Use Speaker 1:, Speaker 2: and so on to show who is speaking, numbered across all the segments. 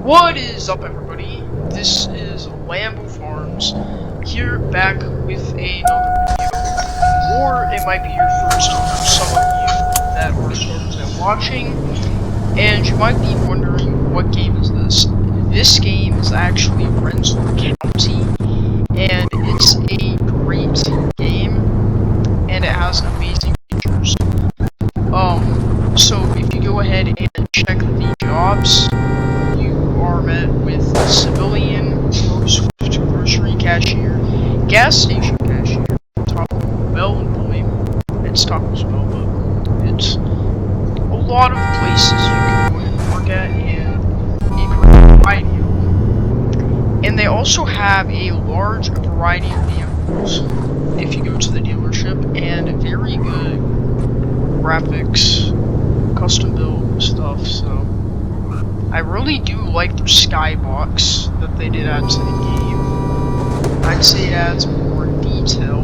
Speaker 1: What is up, everybody? This is Lambo Farms, here back with another video, or it might be your first for some of you that are starters at watching, and you might be wondering, what game is this? This game is actually Rensselaer County, and it's a great game, and it has amazing features. So if you go ahead and check the jobs, are met with civilian, grocery cashier, gas station cashier, Taco Bell employee. It's Taco Bell, but it's a lot of places you can go and work at, and a great variety of them. And they also have a large variety of vehicles if you go to the dealership, and very good graphics, custom built stuff, so I really do like their skybox that they did add to the game. I'd say it adds more detail,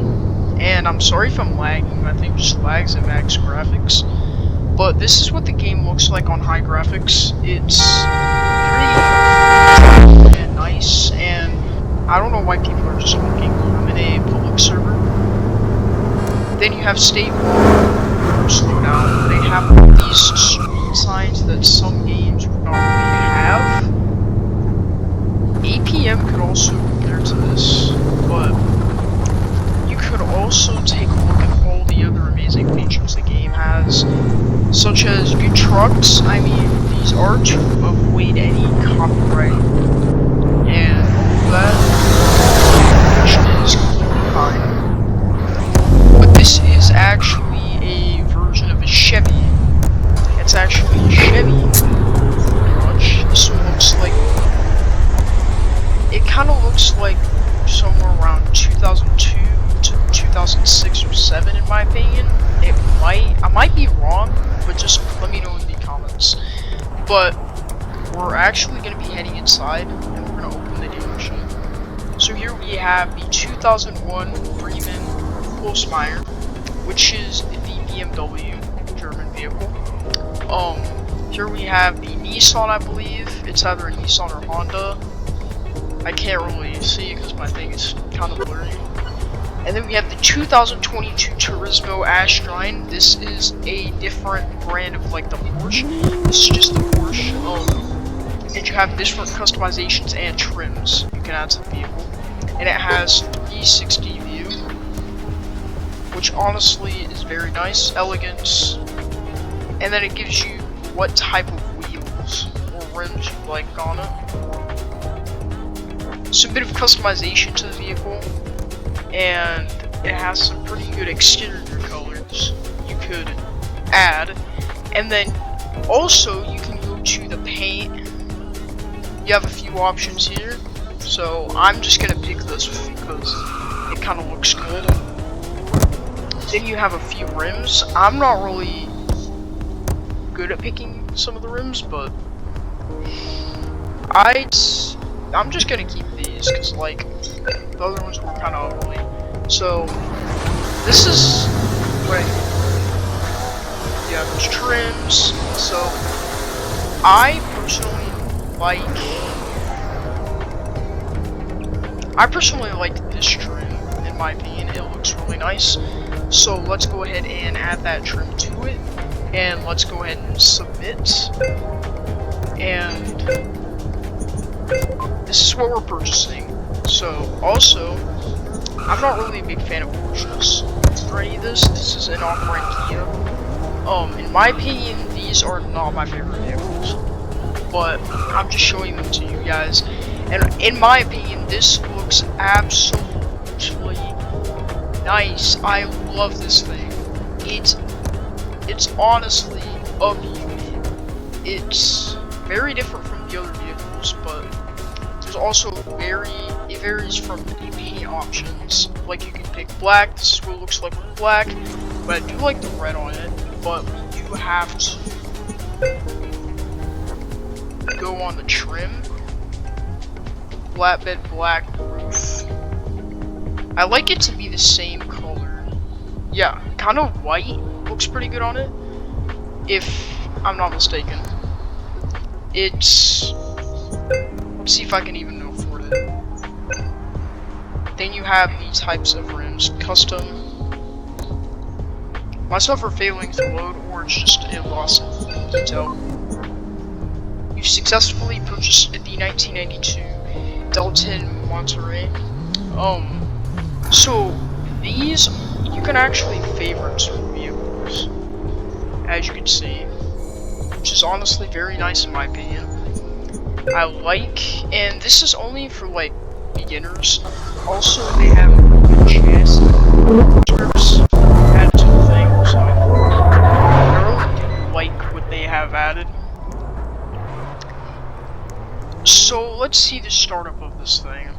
Speaker 1: and I'm sorry if I'm lagging, I think just lags at max graphics, but this is what the game looks like on high graphics. It's pretty and nice, and I don't know why people are just looking. I'm in a public server. Then you have state law, slow down. They have these street signs that some games would not really have. APM could also compare to this, but you could also take a look at all the other amazing features the game has, such as good trucks. I mean, these are to avoid any copyright and all of that, which is completely fine. But this is actually a version of a Chevy. It's actually a Chevy, pretty much. This one looks like, it kind of looks like somewhere around 2002 to 2006 or 7 in my opinion. I might be wrong, but just let me know in the comments. But we're actually going to be heading inside, and we're going to open the dealership. So here we have the 2001 Freeman Pulsmeyer, which is the BMW German vehicle. Here we have the Nissan, I believe. It's either a Nissan or Honda. I can't really see because my thing is kind of blurry. And then we have the 2022 Turismo Ashtray. This is a different brand of like the Porsche. This is just the Porsche. And you have different customizations and trims you can add to the vehicle. And it has 360 view, which honestly is very nice, elegance. And then it gives you what type of wheels or rims you like on it. So a bit of customization to the vehicle, and it has some pretty good exterior colors you could add. And then also you can go to the paint. You have a few options here, so I'm just gonna pick this one because it kind of looks good. Then you have a few rims. I'm not really good at picking some of the rims, but I'm just gonna keep these because like the other ones were kind of ugly. So this is what there's trims. So I personally like this trim. In my opinion, it looks really nice. So let's go ahead and add that trim to it, and let's go ahead and submit. And this is what we're purchasing. So also, I'm not really a big fan of Porsches or any of this. This is an off-brand Kia. In my opinion, these are not my favorite vehicles, but I'm just showing them to you guys. And in my opinion, this looks absolutely nice. I love this thing. It's honestly a beauty. It's very different from the other vehicles, but there's also it varies from the paint options. Like you can pick black. This is what it looks like with black, but I do like the red on it. But we do have to go on the trim. Flatbed black roof. I like it to be the same color. Yeah, kind of white. Looks pretty good on it, if I'm not mistaken. It's Let's see if I can even afford it. Then you have the types of rims. Custom. Myself are failing to load, or it's just a loss of detail. You've successfully purchased the 1992 Delton Monterey. So these, you can actually favorite certain vehicles, as you can see, which is honestly very nice in my opinion. I like, and this is only for like beginners. Also, they have chassis strips added to the thing, so I really do like what they have added. So let's see the startup of this thing.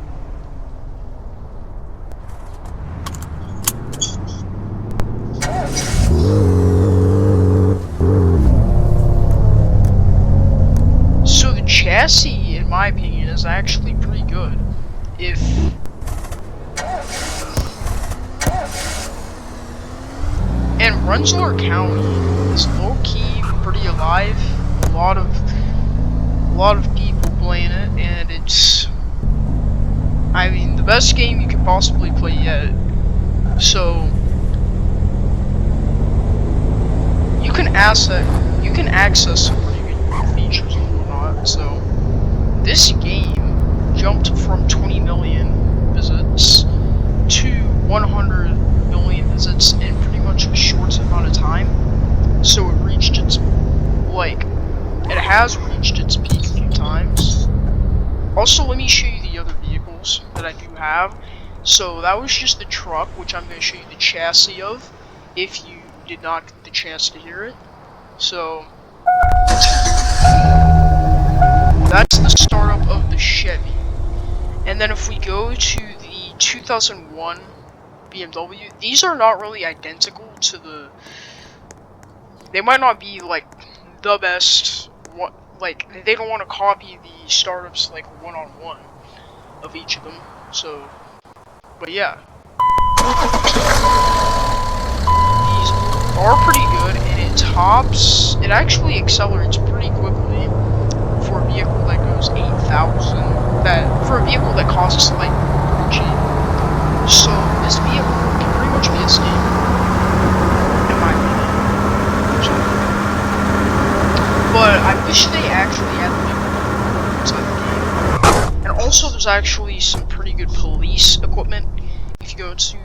Speaker 1: So the chassis, in my opinion, is actually pretty good. And Rensselaer County is low-key pretty alive. A lot of people playing it, and it's, I mean, the best game you could possibly play yet. So you can access some pretty good features and whatnot. So this game jumped from 20 million visits to 100 million visits in pretty much a short amount of time. So it reached its, it has reached its peak a few times. Also, let me show you the other vehicles that I do have. So that was just the truck, which I'm going to show you the chassis of, if you did not get the chance to hear it. So that's the startup of the Chevy. And then if we go to the 2001 BMW, these are not really identical to the, they might not be like the best, they don't want to copy the startups like one-on-one of each of them. So, but yeah, these are pretty good, and it actually accelerates pretty quickly for a vehicle that goes 8,000, for a vehicle that costs like cheap. So this vehicle can pretty much be escaped, in my opinion. But I wish they actually had like inside the game. And also, there's actually some pretty good police equipment. If you go to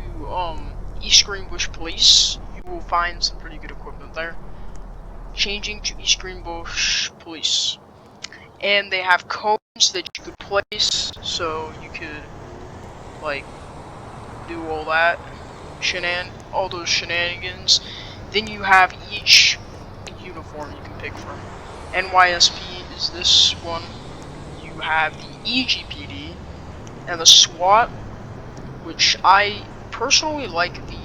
Speaker 1: East Greenbush Police, you will find some pretty good equipment there. Changing to East Greenbush Police, and they have cones that you could place, so you could like do all that all those shenanigans. Then you have each uniform you can pick from. NYSP is this one. You have the EGPD and the SWAT, which I personally like. The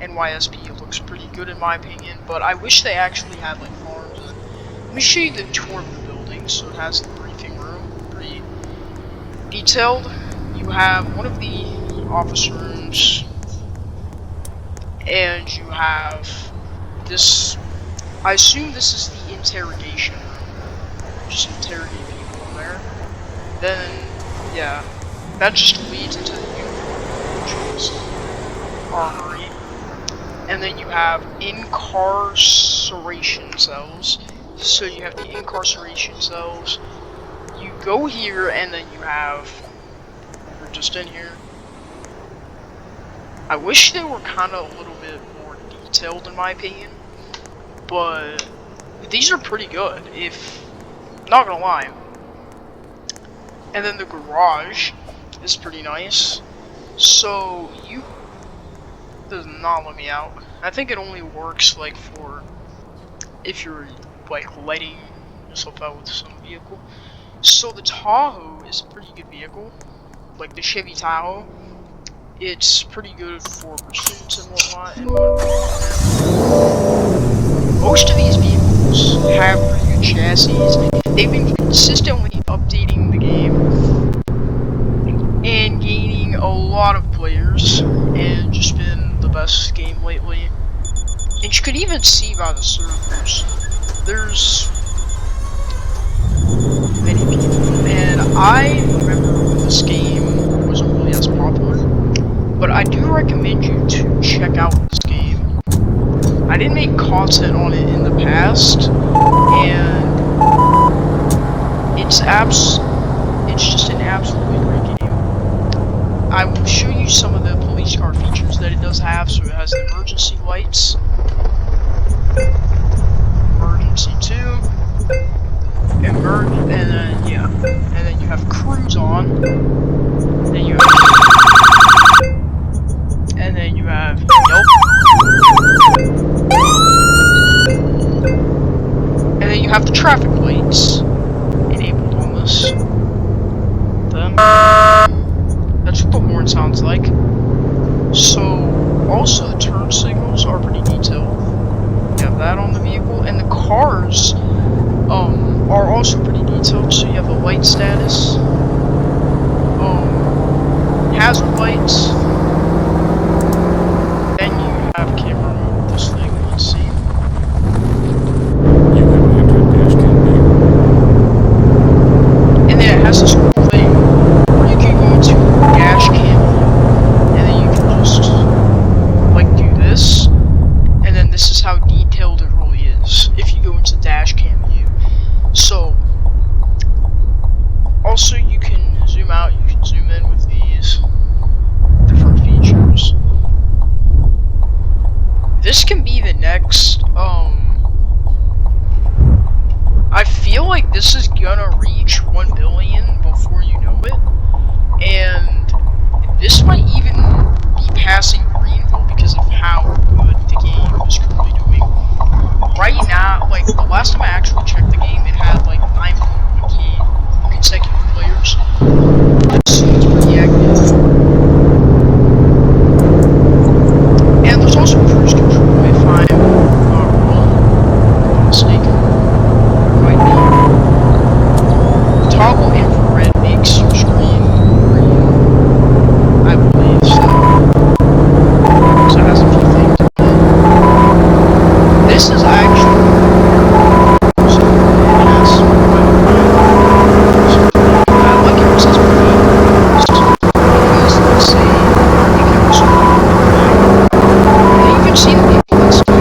Speaker 1: NYSP, it looks pretty good in my opinion, but I wish they actually had like farms. Let me show you the tour of the building. So it has the briefing room, pretty detailed. You have one of the office rooms, and you have this, I assume this is the interrogation room, just interrogate people in there. Then, yeah, that just leads into the uniform, which is armory. And then you have incarceration cells. So you have the incarceration cells. You go here, and then you have, you're just in here. I wish they were kind of a little bit more detailed in my opinion, but these are pretty good, if not gonna lie. And then the garage is pretty nice. So you does not let me out. I think it only works like for if you're like letting yourself out with some vehicle. So the Tahoe is a pretty good vehicle, like the Chevy Tahoe. It's pretty good for pursuits and whatnot. And most of these vehicles have pretty good chassis. They've been consistently updating the game and gaining a lot of players, and just been the best game lately. And you can even see by the servers, there's many people, I remember when this game wasn't really as popular, but I do recommend you to check out this game. I didn't make content on it in the past, and it's just an absolutely great game. I will show you some of the police car features that it does have. So it has the emergency lights, emergency 2, and then yeah, and then you have cruise on, and then you have, nope, and then you have the traffic lights enabled on this. Then that's what the horn sounds like. So also the turn signals are pretty detailed. You have that on the vehicle, and the cars are also pretty detailed. So you have the light status, hazard lights, then you have camera mode with this thing. Let's see.
Speaker 2: You can enter dash cam view.
Speaker 1: And then it has this cool thing where you can go into dash cam, and then you can just like do this, and then this is how detailed it really is if you go into dash cam view. So also you can zoom out, you can zoom in with these different features. This can be the next, I feel like this is gonna reach 1 billion before you know it, and this might even be passing Greenville because of how good the game is currently doing. Right now, like, the last time I actually checked the game, it had like 9.1k consecutive players, so it's pretty active. And there's also cruise control if I'm not wrong, mistaken. Might be. Toggle infrared makes your screen green, I believe so. So it has a few things. This is actually I like it says because let's say you can also and you can see the people that study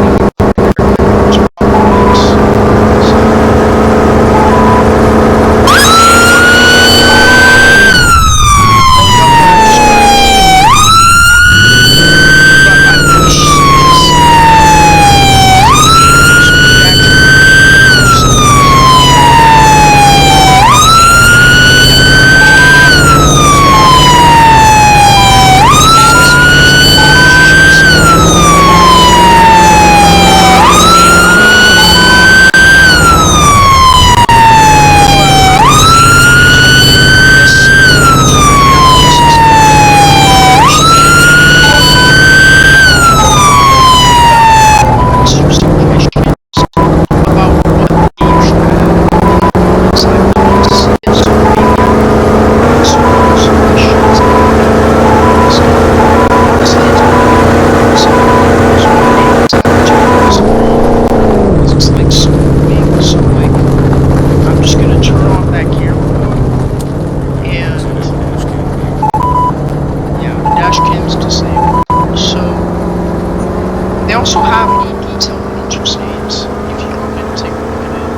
Speaker 1: also have a detailed interstates. If you go and take a look at it,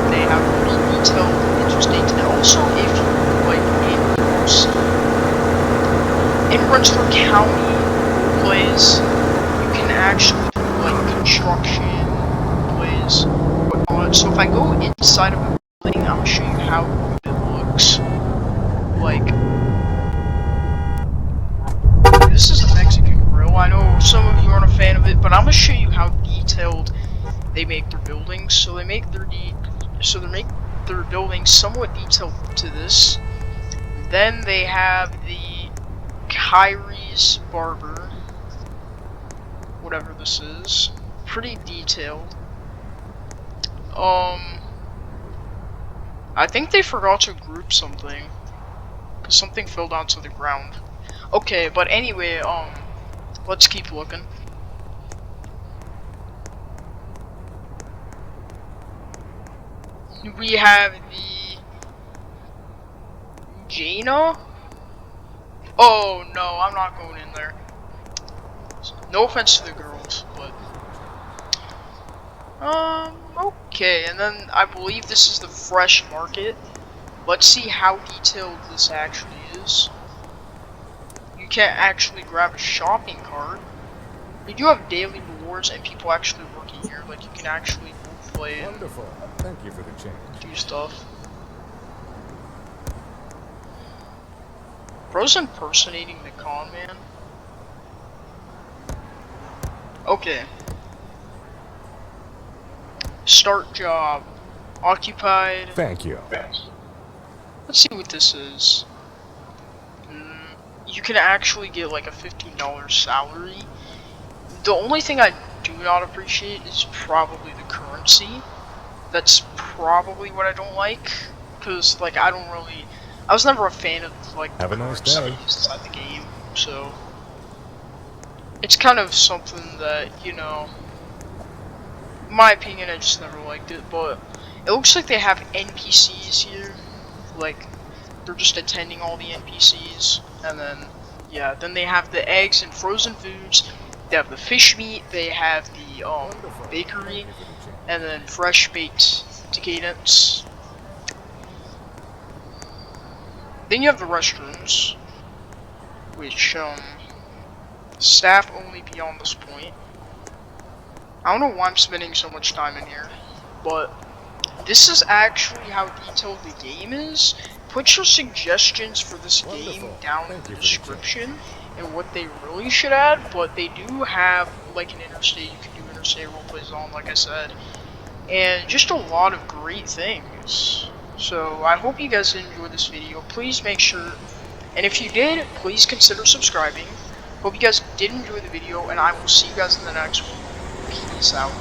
Speaker 1: they have pretty detailed interstates. And also, if you like in Rensselaer County plays, you can actually do like construction plays, whatnot. So if I go inside of a building, I'm gonna show you how good it looks. Like, this is a Mexican grill. I know some of you aren't a fan of it, but I'm gonna show you how detailed they make their buildings. So they make their buildings somewhat detailed to this. Then they have the Kyrie's Barber, whatever this is, pretty detailed. I think they forgot to group something, cause something fell down to the ground. Okay, but anyway, let's keep looking. We have Jaina? Oh no, I'm not going in there. No offense to the girls, but okay. And then I believe this is the fresh market. Let's see how detailed this actually is. You can't actually grab a shopping cart. We do have daily rewards and people actually working here. Like you can actually play and
Speaker 2: Wonderful. Thank you for the change.
Speaker 1: do stuff. Bro's impersonating the con man. Okay. Start job. Occupied.
Speaker 2: Thank you.
Speaker 1: Let's see what this is. You can actually get like a $15 salary. The only thing I do not appreciate is probably the currency. That's probably what I don't like. Because, like, I was never a fan of, like, the
Speaker 2: Have a nice
Speaker 1: currency
Speaker 2: day.
Speaker 1: inside the game. So, it's kind of something that, you know, in my opinion, I just never liked it. But it looks like they have NPCs here. Like, they're just attending all the NPCs. And then, yeah, then they have the eggs and frozen foods. They have the fish meat. They have the bakery, and then fresh baked decadents. Then you have the restrooms, which staff only beyond this point. I don't know why I'm spending so much time in here, but this is actually how detailed the game is. Put your suggestions for this game down in the description and what they really should add, but they do have like an interstate, you can do interstate roleplay zone like I said, and just a lot of great things. So I hope you guys enjoyed this video. Please make sure, and if you did, please consider subscribing. Hope you guys did enjoy the video, and I will see you guys in the next one. Peace out.